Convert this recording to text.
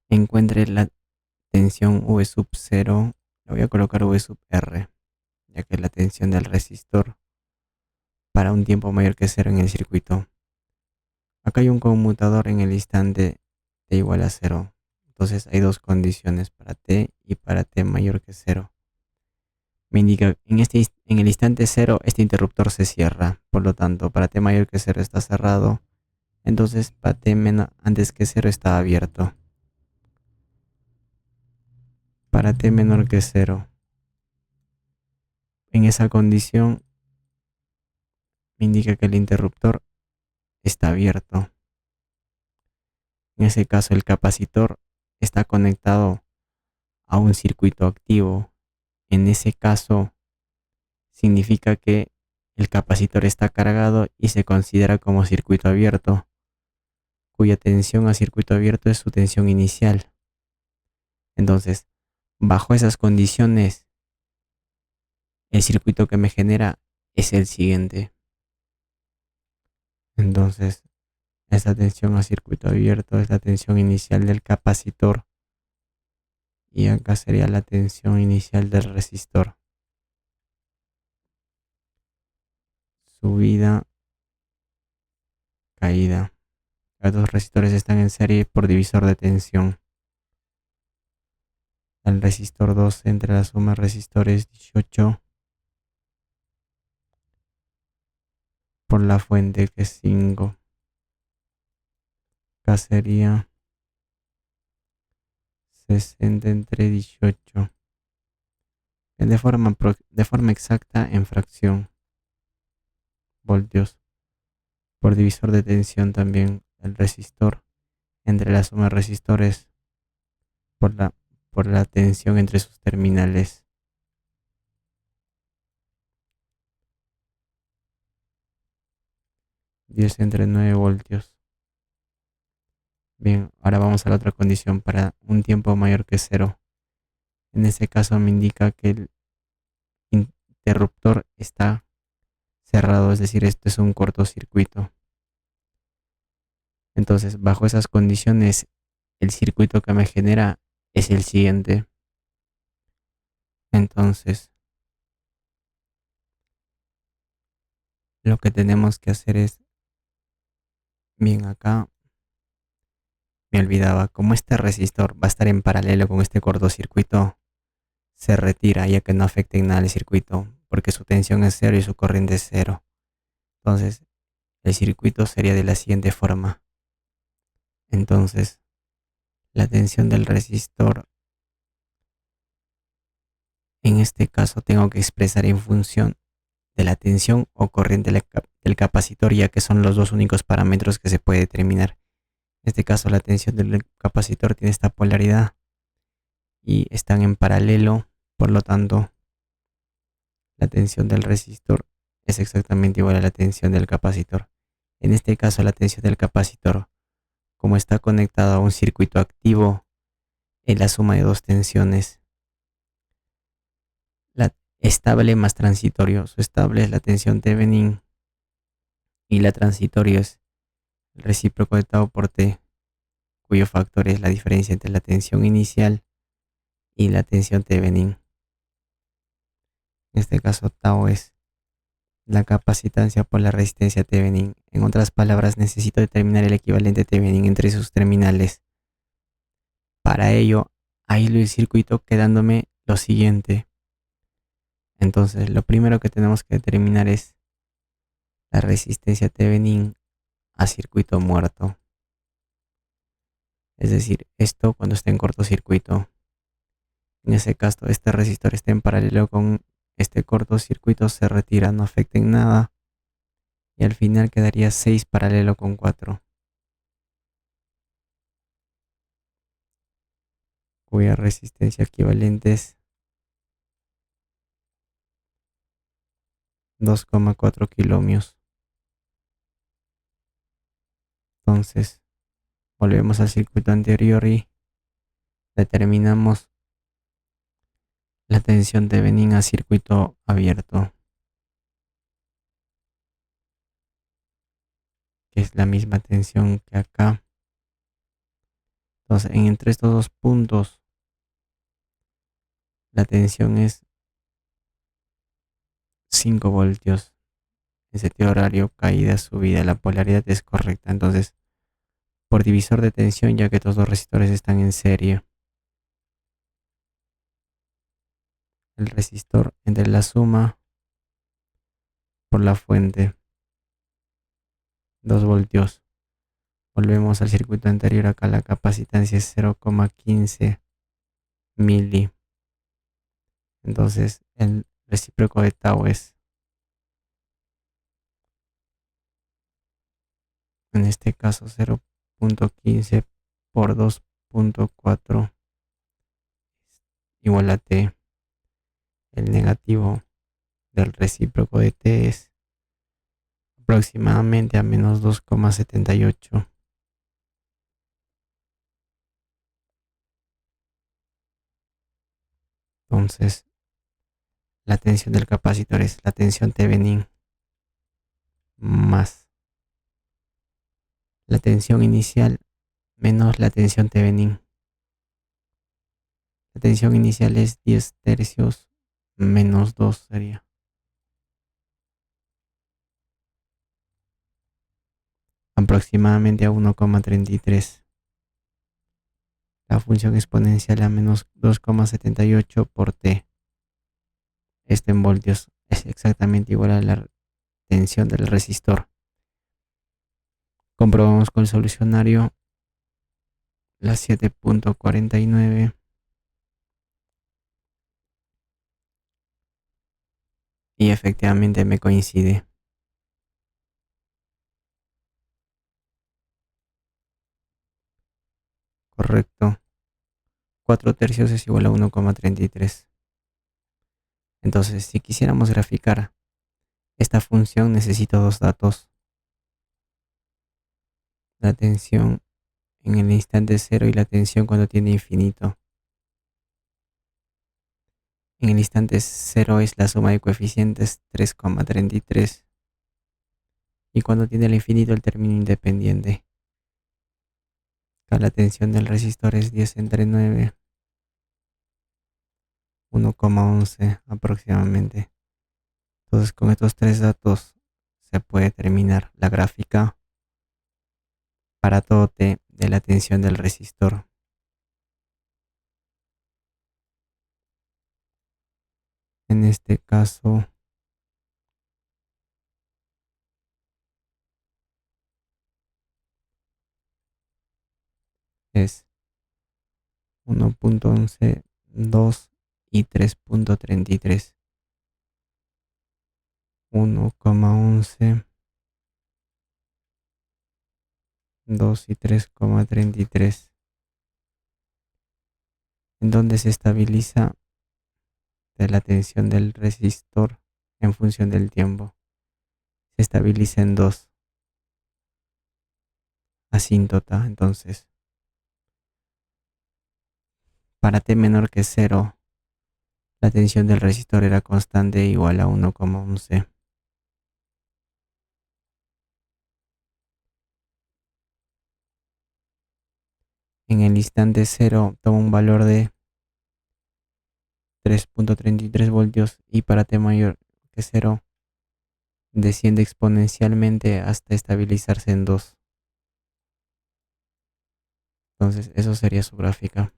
encuentre la tensión V sub 0, le voy a colocar V sub R, ya que es la tensión del resistor para un tiempo mayor que cero en el circuito. Acá hay un conmutador en el instante t igual a cero. Entonces hay dos condiciones para t y para t mayor que cero. Me indica en el instante cero este interruptor se cierra. Por lo tanto, para t mayor que cero está cerrado. Entonces para t antes que cero está abierto. Para t menor que cero. En esa condición me indica que el interruptor está abierto. En ese caso el capacitor está conectado a un circuito activo. En ese caso significa que el capacitor está cargado y se considera como circuito abierto, cuya tensión a circuito abierto es su tensión inicial. Entonces, bajo esas condiciones, el circuito que me genera es el siguiente. Entonces, esta tensión a circuito abierto es la tensión inicial del capacitor y acá sería la tensión inicial del resistor. Subida, caída. Los dos resistores están en serie por divisor de tensión. El resistor 2 entre la suma de resistores 18 por la fuente que es 5. Acá sería 60 entre 18. De forma exacta en fracción. Voltios. Por divisor de tensión también el resistor entre la suma de resistores por la tensión entre sus terminales. Diez entre 9 voltios. Bien, ahora vamos a la otra condición para un tiempo mayor que cero. En este caso me indica que el interruptor está cerrado, es decir, esto es un cortocircuito. Entonces, bajo esas condiciones, el circuito que me genera es el siguiente. Entonces, lo que tenemos que hacer es, bien, acá me olvidaba, como este resistor va a estar en paralelo con este cortocircuito, se retira ya que no afecte en nada el circuito, porque su tensión es cero y su corriente es cero. Entonces, el circuito sería de la siguiente forma. Entonces, la tensión del resistor, en este caso tengo que expresar en función de la tensión o corriente del capacitor, ya que son los dos únicos parámetros que se puede determinar. En este caso la tensión del capacitor tiene esta polaridad y están en paralelo, por lo tanto la tensión del resistor es exactamente igual a la tensión del capacitor. En este caso la tensión del capacitor, como está conectado a un circuito activo, es la suma de dos tensiones. La estable más transitorio. Su estable es la tensión Thevenin y la transitorio es el recíproco de tau por T, cuyo factor es la diferencia entre la tensión inicial y la tensión Thevenin. En este caso tau es la capacitancia por la resistencia Thevenin. En otras palabras, necesito determinar el equivalente Thevenin entre sus terminales. Para ello, aíslo el circuito quedándome lo siguiente. Entonces, lo primero que tenemos que determinar es la resistencia Thevenin a circuito muerto. Es decir, esto cuando esté en cortocircuito. En ese caso, este resistor está en paralelo con este cortocircuito, se retira, no afecta en nada. Y al final quedaría 6 paralelo con 4, cuya resistencia equivalente es 2,4 kiloohmios. Entonces, volvemos al circuito anterior y determinamos la tensión de Thevenin a circuito abierto, que es la misma tensión que acá. Entonces, entre estos dos puntos, la tensión es 5 voltios. En sentido horario, caída, subida. La polaridad es correcta. Entonces, por divisor de tensión, ya que estos dos resistores están en serie, el resistor entre la suma por la fuente, 2 voltios. Volvemos al circuito anterior. Acá la capacitancia es 0,15 mili. Entonces, el recíproco de tau es, en este caso, 0,15 por 2,4 igual a T. El negativo del recíproco de T es aproximadamente a menos 2,78. Entonces, la tensión del capacitor es la tensión Thevenin más la tensión inicial menos la tensión Thevenin. La tensión inicial es 10 tercios menos 2 sería. Aproximadamente a 1,33. La función exponencial a menos 2,78 por T. Esto en voltios es exactamente igual a la tensión del resistor. Comprobamos con el solucionario la 7,49 y efectivamente me coincide. Correcto. 4 tercios es igual a 1,33. Entonces, si quisiéramos graficar esta función, necesito dos datos. La tensión en el instante cero y la tensión cuando tiene infinito. En el instante cero es la suma de coeficientes 3,33 y cuando tiene el infinito el término independiente. Acá la tensión del resistor es 10 entre 9, 1,11 aproximadamente. Entonces con estos tres datos se puede terminar la gráfica para todo T de la tensión del resistor. En este caso es 1,11, 2 y 3,33. 1,11, 2 y 3,33. En donde se estabiliza de la tensión del resistor en función del tiempo. Se estabiliza en 2, asíntota. Entonces, para T menor que 0, la tensión del resistor era constante igual a 1,11. En el instante 0 toma un valor de 3,33 voltios y para T mayor que 0 desciende exponencialmente hasta estabilizarse en 2. Entonces, eso sería su gráfica.